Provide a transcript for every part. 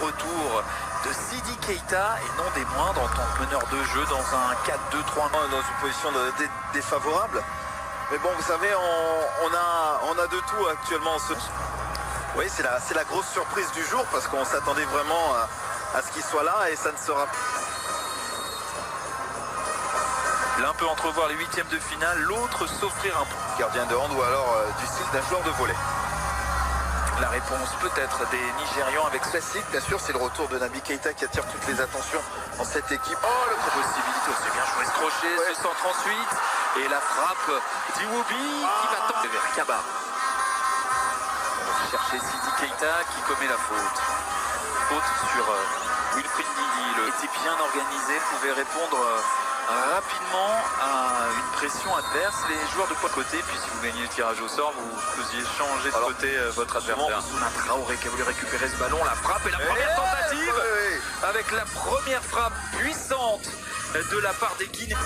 retour de Sidi Keita et non des moindres en tant que meneur de jeu dans un 4-2-3. Dans une position défavorable. Mais bon, vous savez, on a de tout actuellement. Oui, c'est la grosse surprise du jour parce qu'on s'attendait vraiment à ce qu'il soit là et ça ne sera pas. L'un peut entrevoir les huitièmes de finale, l'autre s'offrir un gardien de hand ou alors du style d'un joueur de volley. La réponse peut-être des Nigérians avec classique, bien sûr, c'est le retour de Naby Keita qui attire toutes les attentions dans cette équipe. Oh, l'autre possibilité, c'est bien joué ce crochet, ouais. Ce centre ensuite, et la frappe d'Iwobi qui va tenter vers Kaba. On va chercher Sidi Keita qui commet la faute. Faute sur Wilfried Ndidi, il était bien organisé, pouvait répondre rapidement à une pression adverse. Les joueurs de côté, puis si vous gagnez le tirage au sort, vous faisiez changer de côté votre adversaire. Traoré qui a voulu récupérer ce ballon, la frappe et la première tentative avec la première frappe puissante de la part des Guinéens.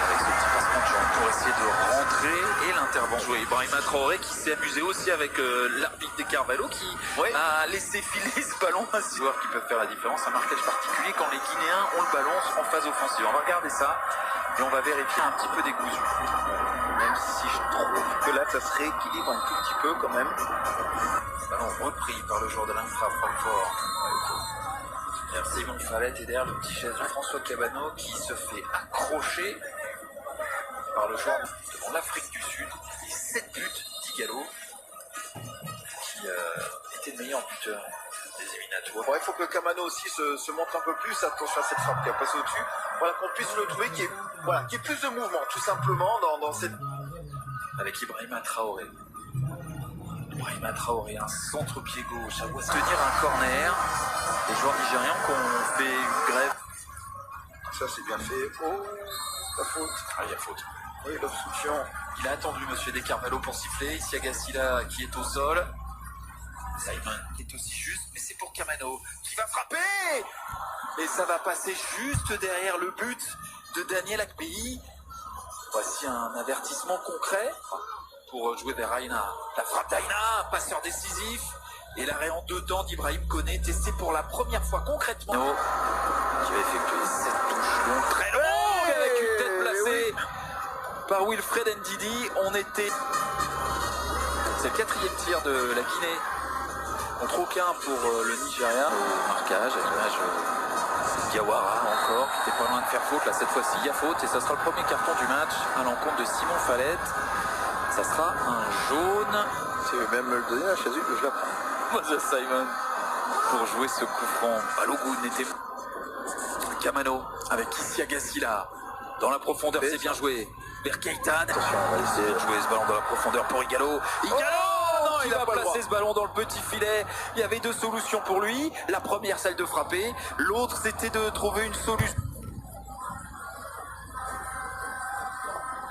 Avec ce petit passement de jambe pour essayer de rentrer et l'intervention. Ibrahima Traoré qui s'est amusé aussi avec l'arbitre des Carvalho qui a laissé filer ce ballon à 6 joueurs qui peuvent faire la différence. Un marquage particulier quand les Guinéens ont le ballon en phase offensive. On va regarder ça et on va vérifier un petit peu décousu. Même si je trouve que là ça se rééquilibre un tout petit peu quand même. Ballon repris par le joueur de l'Infra Francfort. Simon Falette et derrière le petit chaise de François Cabano qui se fait accrocher par le joueur devant l'Afrique du Sud. Et 7 buts d'Igalo qui était le meilleur buteur des éliminatoires. Bon, il faut que Kamano aussi se montre un peu plus. Attention à cette frappe qui a passé au-dessus. Voilà, qu'on puisse le trouver qui est plus de mouvement tout simplement dans cette... Avec Ibrahima Traoré. Ibrahima Traoré, un centre-pied gauche, à tenir un corner. Les joueurs nigérians qui ont fait une grève. Ça c'est bien fait. Oh, la faute. Ah, il y a faute. Oui, l'obstruction. Il a attendu Monsieur De Carvalho pour siffler. Ici Agassila qui est au sol. Simon est aussi juste, mais c'est pour Kamano qui va frapper. Et ça va passer juste derrière le but de Daniel Akpeyi. Voici un avertissement concret pour jouer vers Aina. La frappe d'Aina, passeur décisif. Et l'arrêt en deux temps d'Ibrahim Koné, testé pour la première fois concrètement. Qui va effectuer cette touche longue, très longue, avec une tête placée par Wilfried Ndidi. C'est le 4e tir de la Guinée. Contre aucun pour le Nigeria. Marquage avec l'image Diawara encore, qui était pas loin de faire faute. Là, cette fois-ci, il y a faute et ça sera le premier carton du match à l'encontre de Simon Falette. Ça sera un jaune. Si veut même me le donner, la chaise, je la prends. Simon pour jouer ce coup franc. Balogun n'était Kamano avec Issi Agassila dans la profondeur, c'est bien joué vers Keita. Attention, on va essayer de jouer ce ballon dans la profondeur pour Igalo. Non, il a placé ce ballon dans le petit filet. Il y avait deux solutions pour lui. La première, celle de frapper. L'autre, c'était de trouver une solution.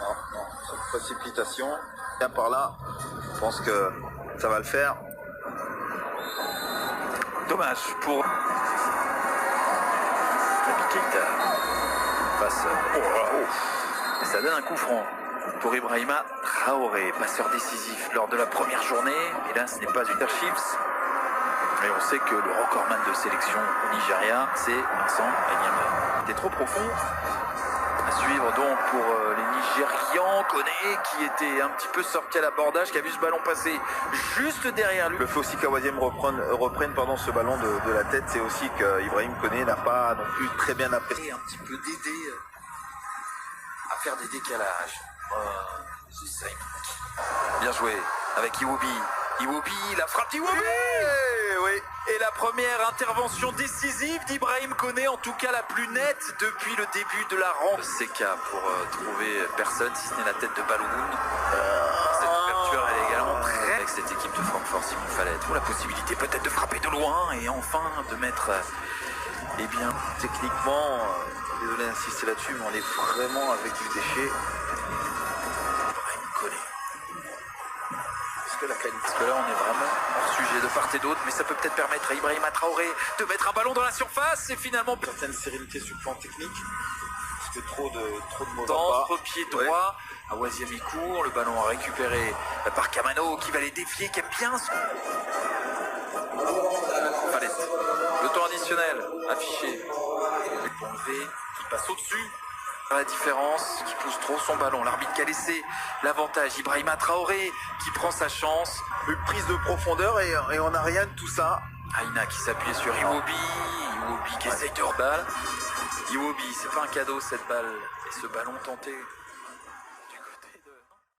Non, sans précipitation. Bien par là, je pense que ça va le faire. Dommage pour Keita face et ça donne un coup franc pour Ibrahima Traoré, passeur décisif lors de la première journée. Et là, ce n'est pas une Chiefs, mais on sait que le recordman de sélection au Nigeria, c'est Vincent Enyama. C'était trop profond. À suivre donc pour les Nigérians. Koné qui était un petit peu sorti à l'abordage, qui a vu ce ballon passer juste derrière lui. Il faut aussi qu'Awaziem reprenne ce ballon de la tête. C'est aussi qu'Ibrahim Koné n'a pas non plus très bien apprécié. Un petit peu d'aider à faire des décalages. C'est Simon. Bien joué avec Iwobi. Iwobi, la frappe d'Iwobi. Oui. Et la première intervention décisive d'Ibrahim Koné, en tout cas la plus nette depuis le début de la rencontre. CK pour trouver personne, si ce n'est la tête de Balogun. Cette ouverture, elle est également très... Avec cette équipe de Francfort, Simon Falette, pour la possibilité peut-être de frapper de loin et enfin de mettre... Eh bien, techniquement, désolé d'insister là-dessus, mais on est vraiment avec du déchet. Ibrahim Koné. Parce que là, on est vraiment hors sujet de part et d'autre, mais ça peut peut-être permettre à Ibrahima Traoré de mettre un ballon dans la surface et finalement... Une certaine sérénité sur le plan technique, parce que trop de mots Centre, pied droit, Awaziem court, le ballon récupéré par Kamano qui va les défier, qui aime bien Fallette. Le temps additionnel affiché. Enlevé, qui passe au-dessus. La différence, qui pousse trop son ballon. L'arbitre qui a laissé l'avantage. Ibrahima Traoré qui prend sa chance. Une prise de profondeur et on n'a rien de tout ça. Aina qui s'appuie sur Iwobi. Iwobi qui essaye de reballe. Iwobi, c'est pas un cadeau cette balle. Et ce ballon tenté.